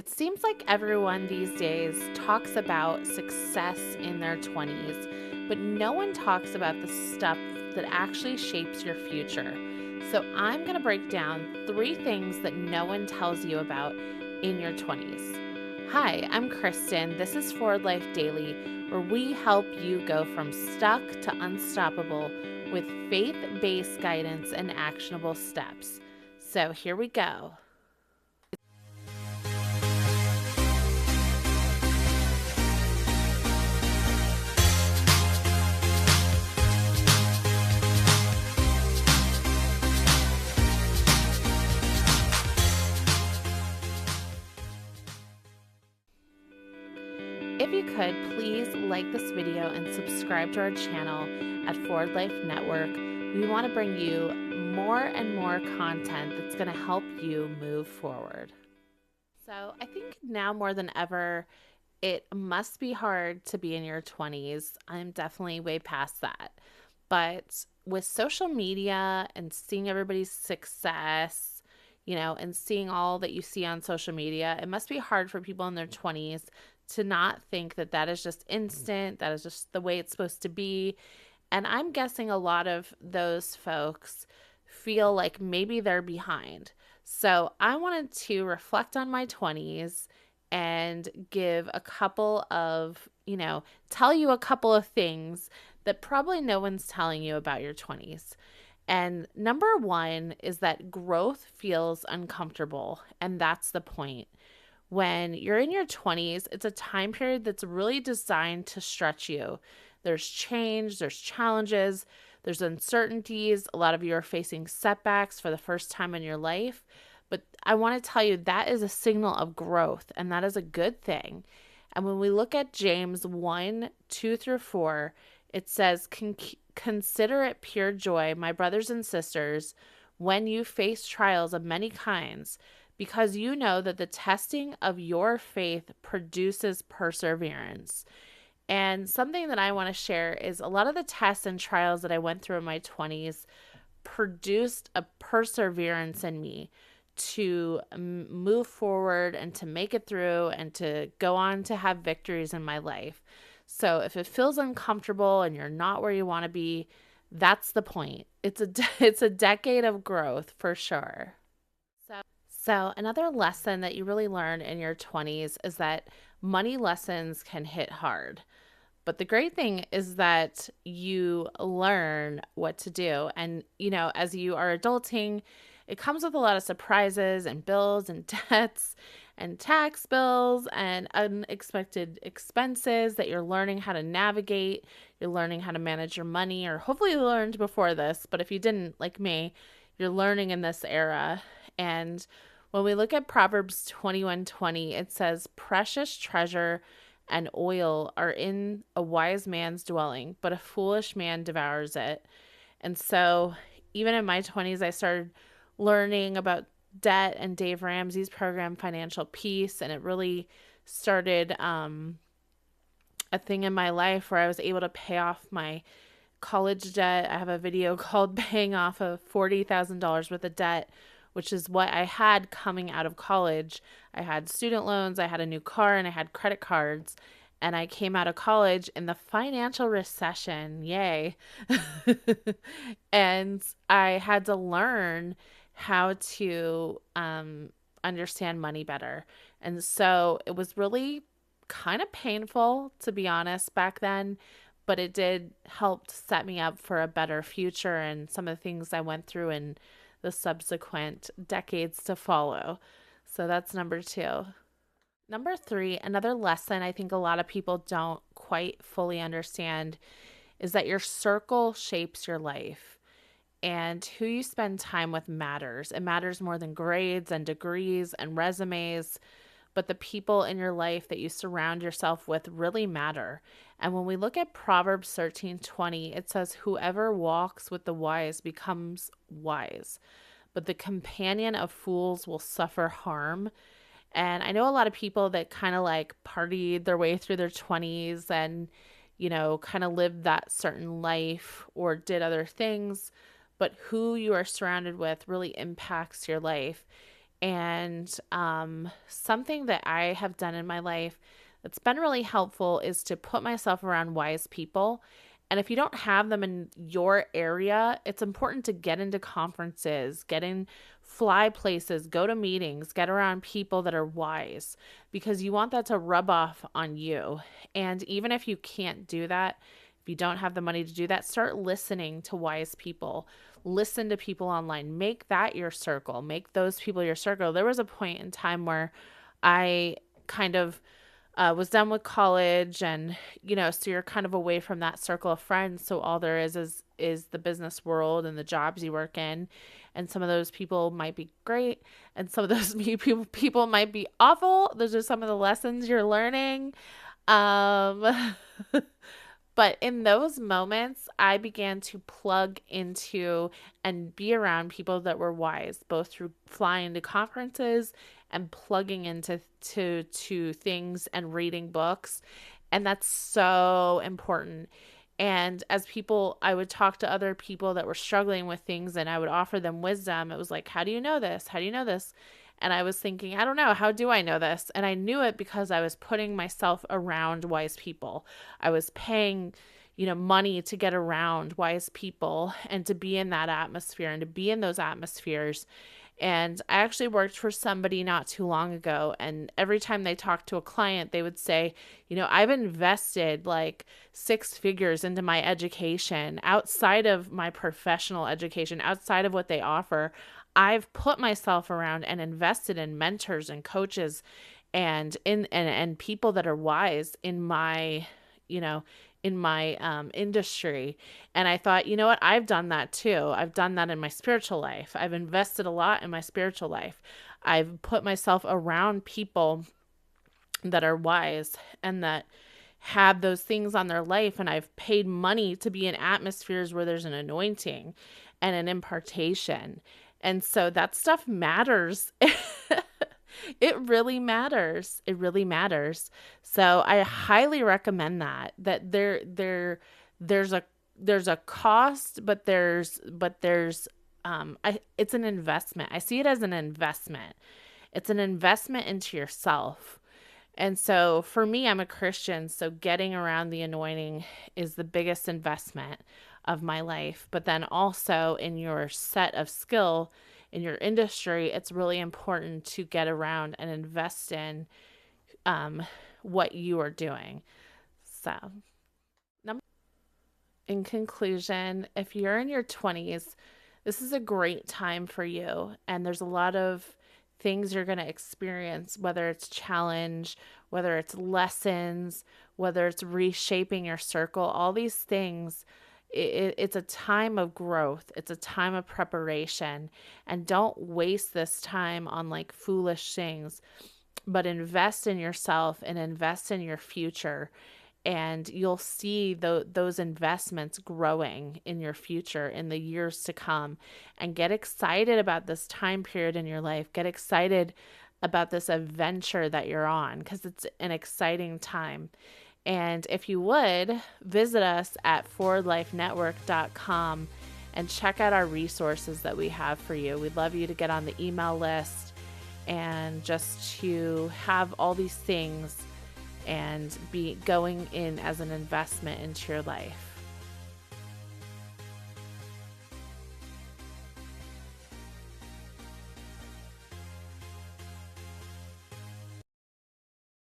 It seems like everyone these days talks about success in their 20s, but no one talks about the stuff that actually shapes your future. So I'm going to break down 3 things that no one tells you about in your 20s. Hi, I'm Kristen. This is Forward Life Daily, where we help you go from stuck to unstoppable with faith-based guidance and actionable steps. So here we go. If you could, please like this video and subscribe to our channel at Forward Life Network. We want to bring you more and more content that's going to help you move forward. So I think now more than ever, it must be hard to be in your 20s. I'm definitely way past that. But with social media and seeing everybody's success, and seeing all that you see on social media, it must be hard for people in their 20s to not think that that is just instant, that is just the way it's supposed to be. And I'm guessing a lot of those folks feel like maybe they're behind. So I wanted to reflect on my 20s and give a couple of, tell you a couple of things that probably no one's telling you about your 20s. And number one is that growth feels uncomfortable. And that's the point. When you're in your 20s, it's a time period that's really designed to stretch you. There's change, there's challenges, there's uncertainties. A lot of you are facing setbacks for the first time in your life. But I want to tell you that is a signal of growth, and that is a good thing. And when we look at James 1:2-4, it says, Consider it pure joy, my brothers and sisters, when you face trials of many kinds, because you know that the testing of your faith produces perseverance. And something that I want to share is a lot of the tests and trials that I went through in my 20s produced a perseverance in me to move forward and to make it through and to go on to have victories in my life. So if it feels uncomfortable and you're not where you want to be, that's the point. It's a decade of growth for sure. So another lesson that you really learn in your 20s is that money lessons can hit hard. But the great thing is that you learn what to do. And, as you are adulting, it comes with a lot of surprises and bills and debts and tax bills and unexpected expenses that you're learning how to navigate. You're learning how to manage your money, or hopefully you learned before this. But if you didn't, like me, you're learning in this era. And when we look at Proverbs 21:20, it says, Precious treasure and oil are in a wise man's dwelling, but a foolish man devours it. And so even in my 20s, I started learning about debt and Dave Ramsey's program, Financial Peace. And it really started a thing in my life where I was able to pay off my college debt. I have a video called Paying Off of $40,000 worth of debt, which is what I had coming out of college. I had student loans, I had a new car, and I had credit cards. And I came out of college in the financial recession. Yay. And I had to learn how to understand money better. And so it was really kind of painful, to be honest, back then. But it did help set me up for a better future and some of the things I went through in the subsequent decades to follow. So that's number 2. Number 3, another lesson I think a lot of people don't quite fully understand is that your circle shapes your life, and who you spend time with matters. It matters more than grades and degrees and resumes, but the people in your life that you surround yourself with really matter. And when we look at Proverbs 13:20, it says, Whoever walks with the wise becomes wise, but the companion of fools will suffer harm. And I know a lot of people that kind of like partied their way through their 20s and, kind of lived that certain life or did other things, but who you are surrounded with really impacts your life. And something that I have done in my life that's been really helpful is to put myself around wise people. And if you don't have them in your area, it's important to get into conferences, fly places, go to meetings, get around people that are wise, because you want that to rub off on you. And even if you can't do that, if you don't have the money to do that, start listening to wise people. Listen to people online. Make that your circle. Make those people your circle. There was a point in time where I kind of was done with college, and so you're kind of away from that circle of friends. So all there is the business world and the jobs you work in, and some of those people might be great, and some of those people might be awful. Those are some of the lessons you're learning. Um, But in those moments, I began to plug into and be around people that were wise, both through flying to conferences and plugging into to things and reading books. And that's so important. And as people, I would talk to other people that were struggling with things, and I would offer them wisdom. It was like, how do you know this? How do you know this? And I was thinking, I don't know. How do I know this? And I knew it because I was putting myself around wise people. I was paying, money to get around wise people and to be in that atmosphere and to be in those atmospheres. And I actually worked for somebody not too long ago, and every time they talked to a client, they would say, I've invested like 6 figures into my education outside of my professional education, outside of what they offer. I've put myself around and invested in mentors and coaches and and people that are wise in my, industry. And I thought, you know what? I've done that too. I've done that in my spiritual life. I've invested a lot in my spiritual life. I've put myself around people that are wise and that have those things on their life. And I've paid money to be in atmospheres where there's an anointing and an impartation. And so that stuff matters. It really matters. It really matters. So I highly recommend that there's a cost, but there's it's an investment. I see it as an investment. It's an investment into yourself. And so for me, I'm a Christian, so getting around the anointing is the biggest investment of my life. But then also in your set of skill, in your industry, it's really important to get around and invest in what you are doing. So, in conclusion, if you're in your 20s, this is a great time for you. And there's a lot of things you're going to experience, whether it's challenge, whether it's lessons, whether it's reshaping your circle, all these things. It's a time of growth. It's a time of preparation. And don't waste this time on like foolish things, but invest in yourself and invest in your future. And you'll see those investments growing in your future in the years to come. And get excited about this time period in your life. Get excited about this adventure that you're on, because it's an exciting time. And if you would, visit us at forwardlifenetwork.com and check out our resources that we have for you. We'd love you to get on the email list and just to have all these things and be going in as an investment into your life.